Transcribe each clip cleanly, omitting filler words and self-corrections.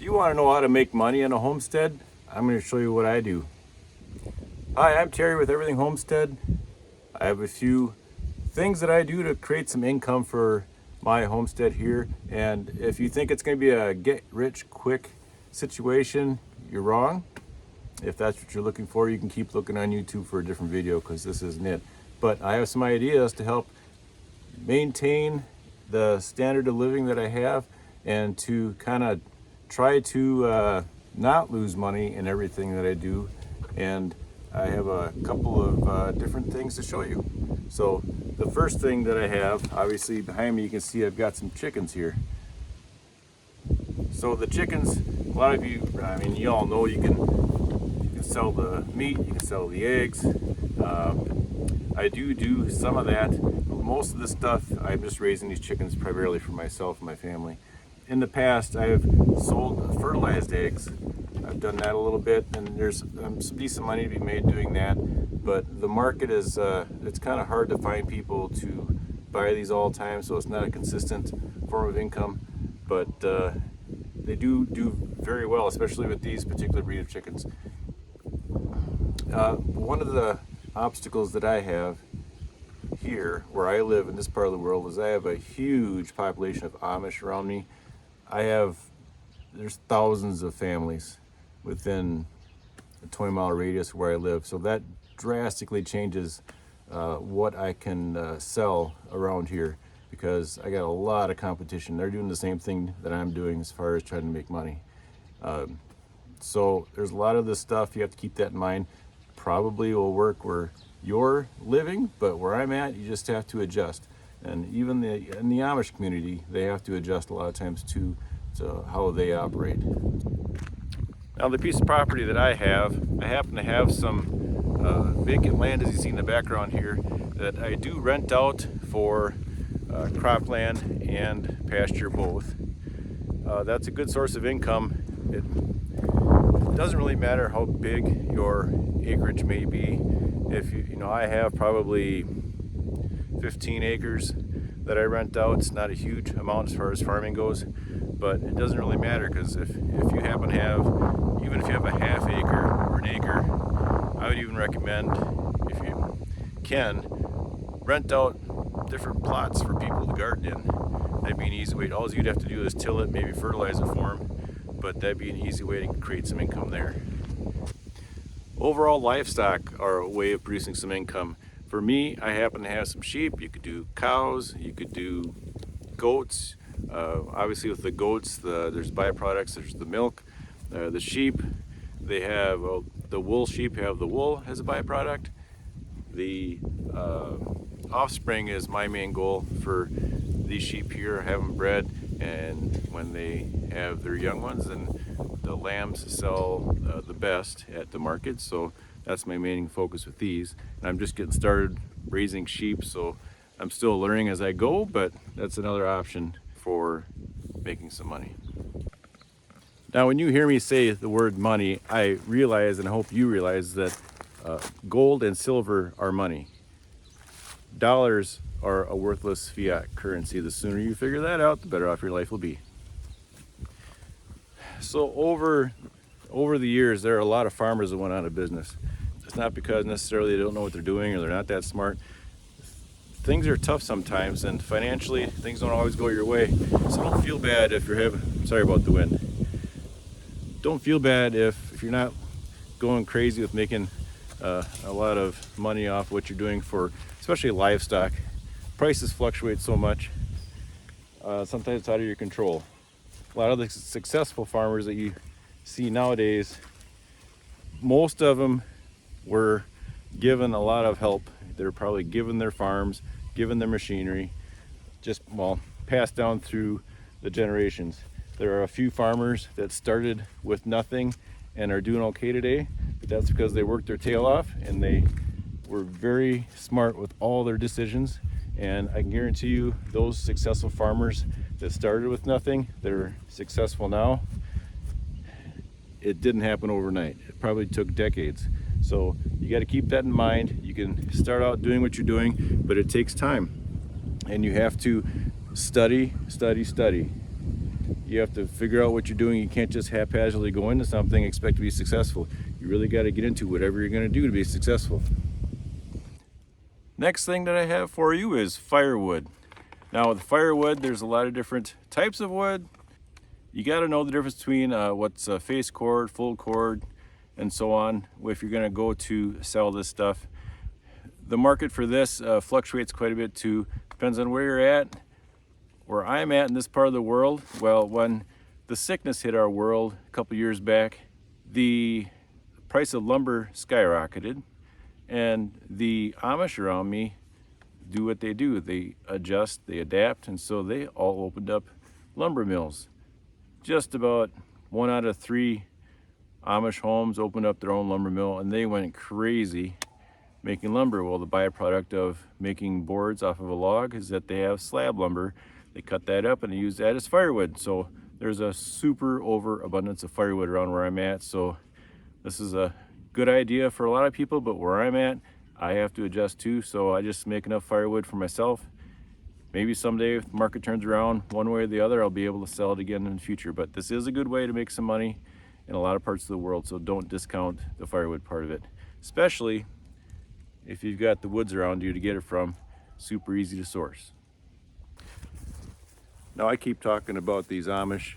you want to know how to make money in a homestead, I'm going to show you what I do. Hi, I'm Terry with Everything Homestead. I have a few things that I do to create some income for my homestead here. And if you think it's going to be a get rich quick situation, you're wrong. If that's what you're looking for, you can keep looking on YouTube for a different video because this isn't it. But I have some ideas to help maintain the standard of living that I have and to kind of try to not lose money in everything that I do. And I have a couple of different things to show you. So the first thing that I have, obviously behind me you can see I've got some chickens here. So the chickens, a lot of you, I mean, you all know you can sell the meat, you can sell the eggs. I do some of that. Most of the stuff, I'm just raising these chickens primarily for myself and my family. In the past, I've sold fertilized eggs. I've done that a little bit, and there's some decent money to be made doing that. But the market is, it's kind of hard to find people to buy these all the time, so it's not a consistent form of income. But they do very well, especially with these particular breed of chickens. One of the obstacles that I have here, where I live in this part of the world, is I have a huge population of Amish around me. There's thousands of families within a 20-mile radius where I live, so that drastically changes what I can sell around here, because I got a lot of competition. They're doing the same thing that I'm doing as far as trying to make money. So there's a lot of this stuff, you have to keep that in mind. Probably will work where you're living, but where I'm at, you just have to adjust. And even in the Amish community, they have to adjust a lot of times to how they operate. Now the piece of property that I happen to have some vacant land, as you see in the background here, that I do rent out for cropland and pasture both. That's a good source of income. It doesn't really matter how big your acreage may be. If you know, I have probably 15 acres that I rent out. It's not a huge amount as far as farming goes, but it doesn't really matter, because if you happen to have, even if you have a half acre or an acre, I would even recommend, if you can, rent out different plots for people to garden in. That'd be an easy way. All you'd have to do is till it, maybe fertilize it for them, but that'd be an easy way to create some income there. Overall, livestock are a way of producing some income. For me, I happen to have some sheep. You could do cows, you could do goats. Obviously with the goats, there's byproducts, there's the milk. The sheep, they have, the wool sheep have the wool as a byproduct. The offspring is my main goal for these sheep here. I have them bred, and when they have their young ones, then the lambs sell the best at the market. So that's my main focus with these. And I'm just getting started raising sheep, so I'm still learning as I go, but that's another option for making some money. Now, when you hear me say the word money, I realize, and I hope you realize, that gold and silver are money. Dollars are a worthless fiat currency. The sooner you figure that out, the better off your life will be. So over the years, there are a lot of farmers that went out of business. It's not because necessarily they don't know what they're doing or they're not that smart. Things are tough sometimes, and financially, things don't always go your way. So don't feel bad if you're sorry about the wind. Don't feel bad if you're not going crazy with making a lot of money off what you're doing for, especially livestock. Prices fluctuate so much. Sometimes it's out of your control. A lot of the successful farmers that you see nowadays, most of them were given a lot of help. They're probably given their farms, given their machinery, just, well, passed down through the generations. There are a few farmers that started with nothing and are doing okay today, but that's because they worked their tail off and they were very smart with all their decisions. And I can guarantee you, those successful farmers that started with nothing, they're successful now. It didn't happen overnight. It probably took decades. So you got to keep that in mind. You can start out doing what you're doing, but it takes time. And you have to study, study, study. You have to figure out what you're doing. You can't just haphazardly go into something and expect to be successful. You really got to get into whatever you're going to do to be successful. Next thing that I have for you is firewood. Now with firewood, there's a lot of different types of wood. You got to know the difference between what's face cord, full cord, and so on if you're going to go to sell this stuff. The market for this fluctuates quite a bit too. Depends on where you're at. Where I'm at in this part of the world, well, when the sickness hit our world a couple years back, the price of lumber skyrocketed, and the Amish around me do what they do. They adjust, they adapt, and so they all opened up lumber mills. Just about 1 out of 3 Amish homes opened up their own lumber mill, and they went crazy making lumber. Well, the byproduct of making boards off of a log is that they have slab lumber. They cut that up and they use that as firewood. So there's a super overabundance of firewood around where I'm at. So this is a good idea for a lot of people, but where I'm at, I have to adjust too. So I just make enough firewood for myself. Maybe someday if the market turns around one way or the other, I'll be able to sell it again in the future. But this is a good way to make some money in a lot of parts of the world. So don't discount the firewood part of it, especially if you've got the woods around you to get it from. Super easy to source. Now I keep talking about these Amish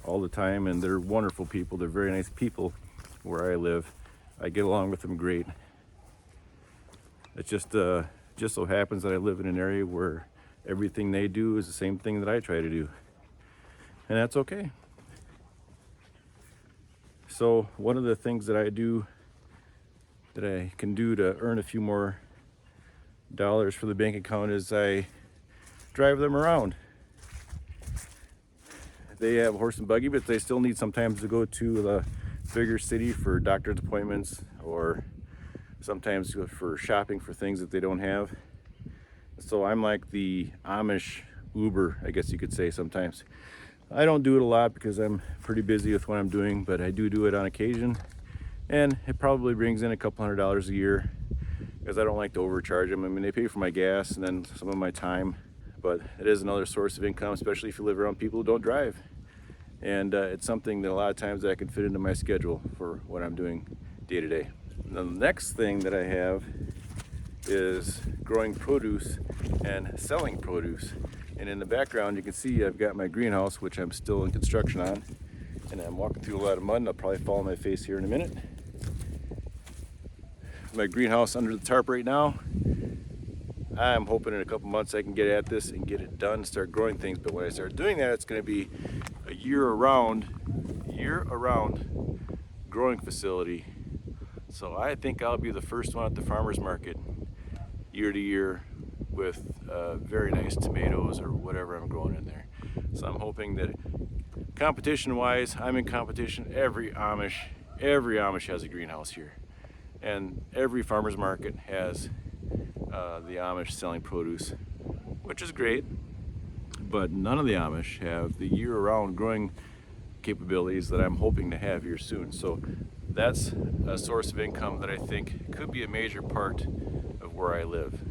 all the time, and they're wonderful people. They're very nice people where I live. I get along with them great. It just so happens that I live in an area where everything they do is the same thing that I try to do, and that's okay. So one of the things that I do that I can do to earn a few more dollars for the bank account is I drive them around. They have a horse and buggy, but they still need sometimes to go to the bigger city for doctor's appointments, or sometimes for shopping for things that they don't have. So I'm like the Amish Uber, I guess you could say sometimes. I don't do it a lot because I'm pretty busy with what I'm doing, but I do it on occasion. And it probably brings in a couple $100 a year because I don't like to overcharge them. I mean, they pay for my gas and then some of my time, but it is another source of income, especially if you live around people who don't drive. And it's something that a lot of times I can fit into my schedule for what I'm doing day to day. The next thing that I have is growing produce and selling produce. And in the background you can see I've got my greenhouse, which I'm still in construction on, and I'm walking through a lot of mud and I'll probably fall on my face here in a minute. My greenhouse under the tarp right now. I'm hoping in a couple months I can get at this and get it done, start growing things. But when I start doing that, it's going to be a year-round growing facility. So I think I'll be the first one at the farmer's market year to year with very nice tomatoes or whatever I'm growing in there. So I'm hoping that competition-wise, I'm in competition. Every Amish has a greenhouse here, and every farmer's market has the Amish selling produce, which is great, but none of the Amish have the year-round growing capabilities that I'm hoping to have here soon. So that's a source of income that I think could be a major part of where I live.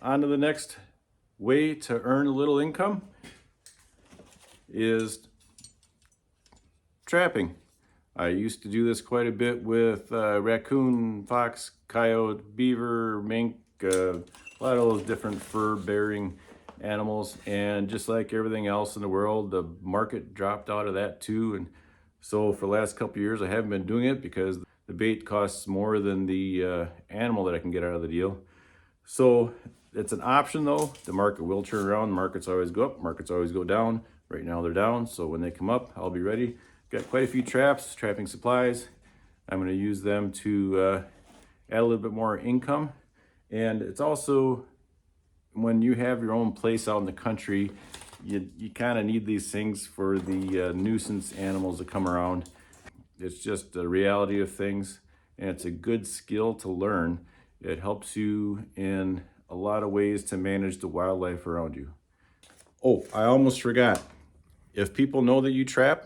On to the next way to earn a little income is trapping. I used to do this quite a bit with raccoon, fox, coyote, beaver, mink, a lot of those different fur-bearing animals. And just like everything else in the world, the market dropped out of that too. And so for the last couple of years, I haven't been doing it because the bait costs more than the animal that I can get out of the deal. So it's an option though. The market will turn around. Markets always go up, markets always go down. Right now they're down, so when they come up, I'll be ready. Got quite a few traps, trapping supplies. I'm going to use them to add a little bit more income. And it's also, when you have your own place out in the country, you kind of need these things for the nuisance animals that come around. It's just the reality of things, and it's a good skill to learn. It helps you in a lot of ways to manage the wildlife around you. Oh, I almost forgot. If people know that you trap,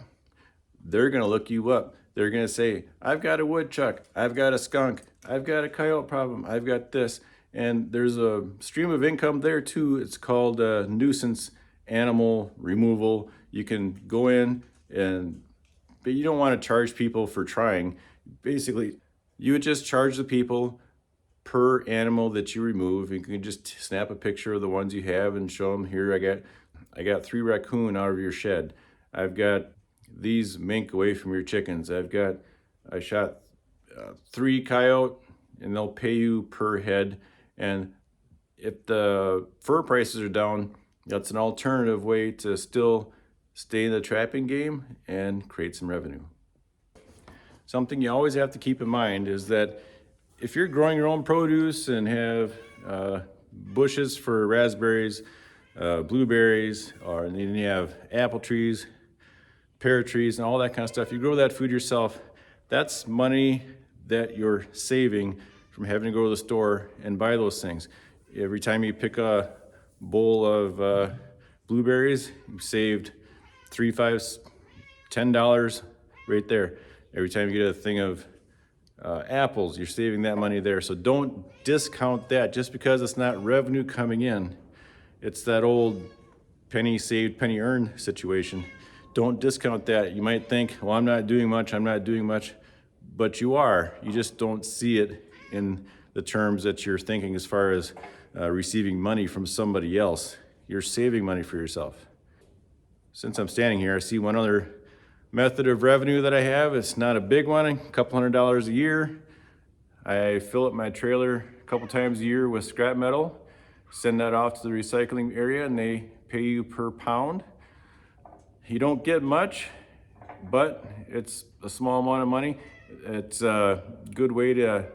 they're gonna look you up. They're gonna say, I've got a woodchuck, I've got a skunk, I've got a coyote problem, I've got this. And there's a stream of income there too. It's called nuisance animal removal. You can go in but you don't want to charge people for trying. Basically, you would just charge the people per animal that you remove. You can just snap a picture of the ones you have and show them, here I got 3 raccoon out of your shed. I've got these mink away from your chickens. I shot 3 coyote, and they'll pay you per head. And if the fur prices are down, that's an alternative way to still stay in the trapping game and create some revenue. Something you always have to keep in mind is that if you're growing your own produce and have bushes for raspberries, blueberries, or and then you have apple trees, pear trees, and all that kind of stuff, you grow that food yourself, that's money that you're saving from having to go to the store and buy those things. Every time you pick a bowl of blueberries, you saved $3, $5, $10 right there. Every time you get a thing of apples, you're saving that money there. So don't discount that just because it's not revenue coming in. It's that old penny saved, penny earned situation. Don't discount that. You might think, well, I'm not doing much, but you are. You just don't see it in the terms that you're thinking as far as receiving money from somebody else. You're saving money for yourself. Since I'm standing here, I see one other method of revenue that I have. It's not a big one, a couple $100 a year. I fill up my trailer a couple times a year with scrap metal, send that off to the recycling area, and they pay you per pound. You don't get much, but it's a small amount of money. It's a good way to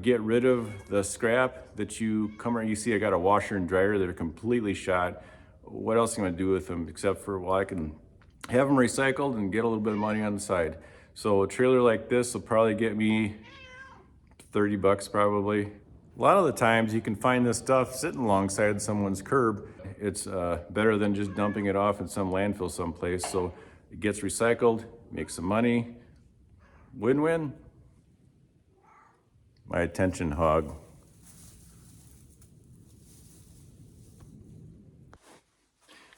get rid of the scrap that you come around. You see, I got a washer and dryer that are completely shot. What else am I gonna do with them except for, well, I can have them recycled and get a little bit of money on the side. So a trailer like this will probably get me $30 probably. A lot of the times you can find this stuff sitting alongside someone's curb. It's better than just dumping it off in some landfill someplace. So it gets recycled, makes some money, win-win. My attention hog.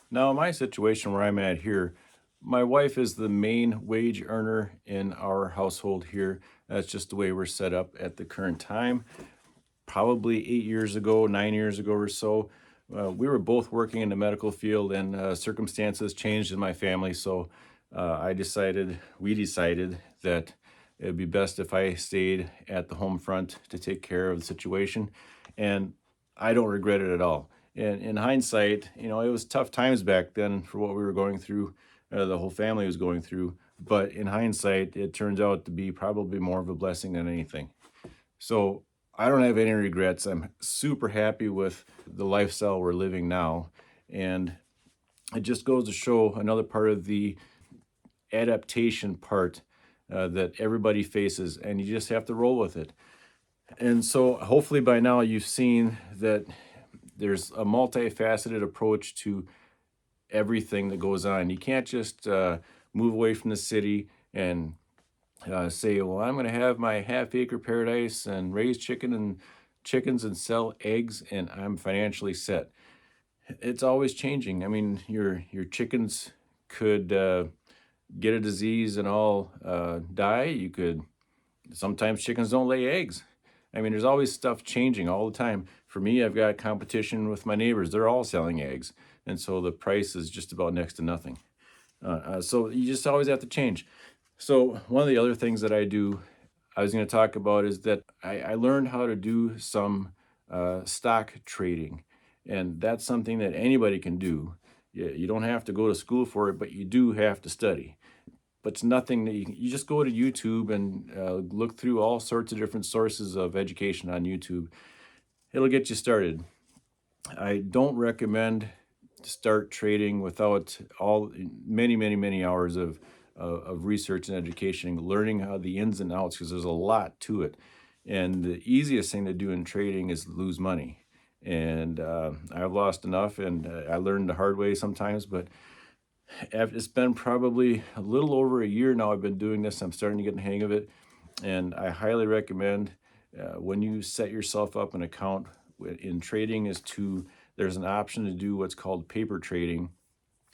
Now, my situation where I'm at here, my wife is the main wage earner in our household here. That's just the way we're set up at the current time. Probably 8 years ago, 9 years ago or so, we were both working in the medical field, and circumstances changed in my family. So we decided that it'd be best if I stayed at the home front to take care of the situation. And I don't regret it at all. And in hindsight, it was tough times back then for what we were going through, the whole family was going through. But in hindsight, it turns out to be probably more of a blessing than anything. So I don't have any regrets. I'm super happy with the lifestyle we're living now. And it just goes to show another part of the adaptation part that everybody faces, and you just have to roll with it. And so hopefully by now you've seen that there's a multifaceted approach to everything that goes on. You can't just move away from the city and say, well, I'm going to have my half-acre paradise and raise chickens and sell eggs, and I'm financially set. It's always changing. I mean, your chickens could get a disease and all die. Sometimes chickens don't lay eggs. I mean, there's always stuff changing all the time. For me, I've got competition with my neighbors. They're all selling eggs. And so the price is just about next to nothing. So you just always have to change. So one of the other things that I was going to talk about is that I learned how to do some stock trading. And that's something that anybody can do. You don't have to go to school for it, but you do have to study. But it's nothing that you just go to YouTube and look through all sorts of different sources of education on YouTube. It'll get you started. I don't recommend start trading without many hours of research and education, learning how the ins and outs, because there's a lot to it. And the easiest thing to do in trading is lose money. And I've lost enough, and I learned the hard way sometimes, but it's been probably a little over a year now I've been doing this. I'm starting to get the hang of it, and I highly recommend when you set yourself up an account in trading there's an option to do what's called paper trading.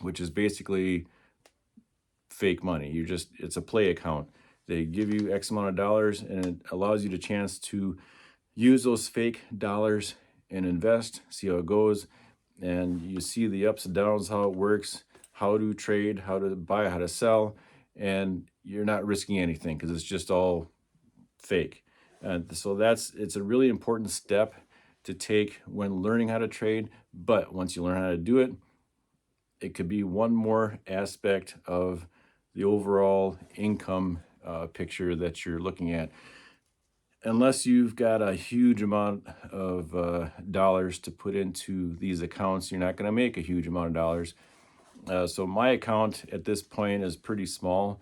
which is basically fake money. It's a play account. They give you X amount of dollars and it allows you the chance to use those fake dollars and invest, see how it goes, and you see the ups and downs, how it works, how to trade, how to buy, how to sell, and you're not risking anything because it's just all fake. And so it's a really important step to take when learning how to trade. But once you learn how to do it, it could be one more aspect of the overall income picture that you're looking at. Unless you've got a huge amount of dollars to put into these accounts, you're not going to make a huge amount of dollars. So my account at this point is pretty small,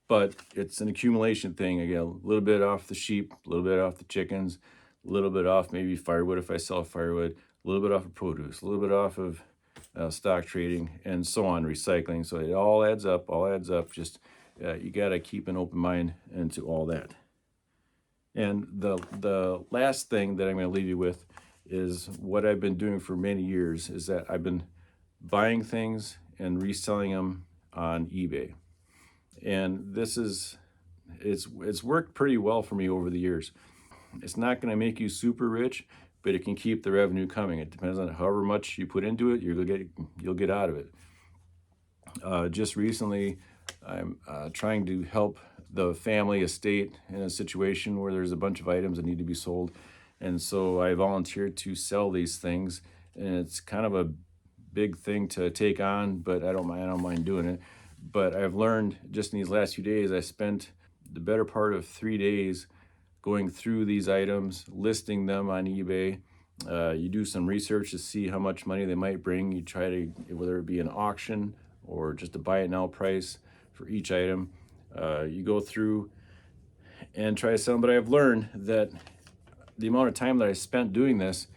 but it's an accumulation thing. I get a little bit off the sheep, a little bit off the chickens, a little bit off maybe firewood if I sell firewood, a little bit off of produce, a little bit off of stock trading, and so on, recycling. So it all adds up, Just you got to keep an open mind into all that. And the last thing that I'm going to leave you with is what I've been doing for many years is that I've been buying things and reselling them on eBay. And it's worked pretty well for me over the years. It's not going to make you super rich, but it can keep the revenue coming. It depends on however much you put into it, you'll get out of it. Just recently, I'm trying to help the family estate in a situation where there's a bunch of items that need to be sold. And so I volunteered to sell these things. And it's kind of a big thing to take on, but I don't mind doing it. But I've learned just in these last few days, I spent the better part of 3 days going through these items, listing them on eBay. You do some research to see how much money they might bring. You try to, whether it be an auction or just a buy it now price for each item. You go through and try to sell them. But I've learned that the amount of time that I spent doing this,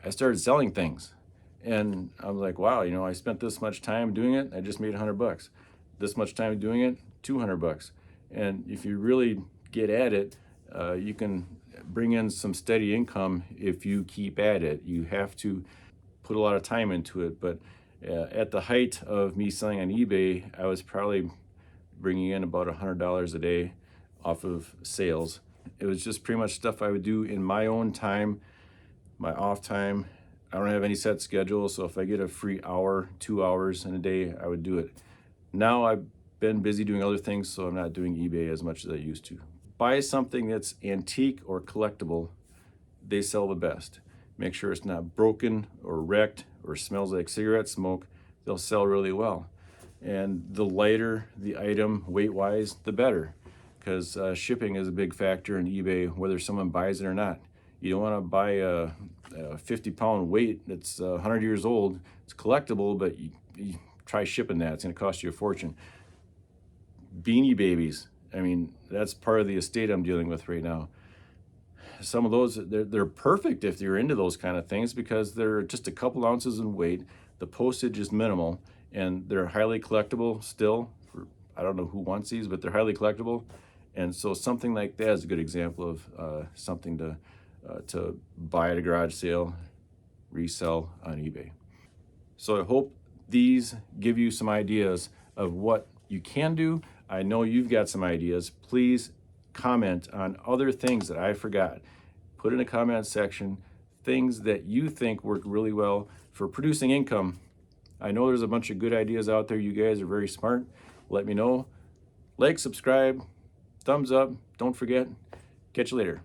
I started selling things. And I was like, wow, I spent this much time doing it. I just made $100. This much time doing it, $200. And if you really get at it, you can bring in some steady income if you keep at it. You have to put a lot of time into it. But at the height of me selling on eBay, I was probably bringing in about $100 a day off of sales. It was just pretty much stuff I would do in my own time, my off time. I don't have any set schedule, so if I get a free hour, 2 hours in a day, I would do it. Now I've been busy doing other things, so I'm not doing eBay as much as I used to. Buy something that's antique or collectible. They sell the best. Make sure it's not broken or wrecked or smells like cigarette smoke. They'll sell really well. And the lighter the item weight-wise, the better, because shipping is a big factor in eBay, whether someone buys it or not. You don't want to buy a 50-pound weight that's 100 years old. It's collectible, but you try shipping that. It's going to cost you a fortune. Beanie Babies. I mean, that's part of the estate I'm dealing with right now. Some of those, they're perfect if you're into those kind of things because they're just a couple ounces in weight. The postage is minimal, and they're highly collectible still. I don't know who wants these, but they're highly collectible. And so something like that is a good example of something to buy at a garage sale, resell on eBay. So I hope these give you some ideas of what you can do. I know you've got some ideas. Please comment on other things that I forgot. Put in the comment section things that you think work really well for producing income. I know there's a bunch of good ideas out there. You guys are very smart. Let me know. Like, subscribe, thumbs up. Don't forget. Catch you later.